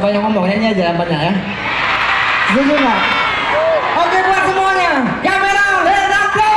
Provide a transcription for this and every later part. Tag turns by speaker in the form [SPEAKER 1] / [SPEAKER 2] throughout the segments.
[SPEAKER 1] banyak ngomong, nyanyi aja banyak ya.
[SPEAKER 2] Setuju nggak?
[SPEAKER 1] Oke buat semuanya, kamera let us go.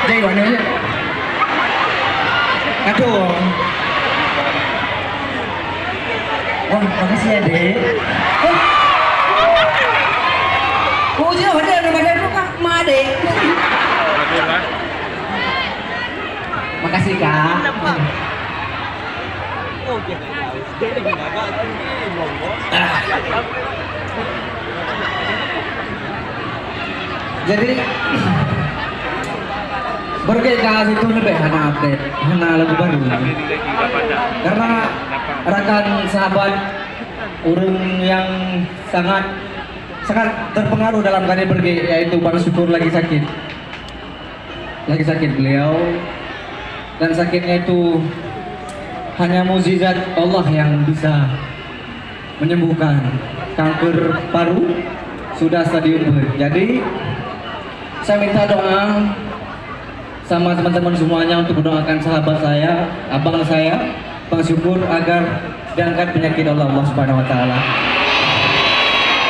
[SPEAKER 1] Jadi mana je? Aduh. Wah, makasih ya, Dek. Oh, jauh ada badan lu kan, Ma, Dek. Makasih, Kak. Jadi bergegas itu lebih hana update, hana lagu baru. Karena rekan sahabat orang yang sangat terpengaruh dalam karir berge, yaitu Bang Syukur lagi sakit beliau, dan sakitnya itu hanya mukjizat Allah yang bisa menyembuhkan. Kanker paru sudah stadium B. Jadi saya minta doa sama teman-teman semuanya untuk mendoakan sahabat saya, abang saya, Bang Syukur, agar diangkat penyakit Allah Subhanahu wa taala.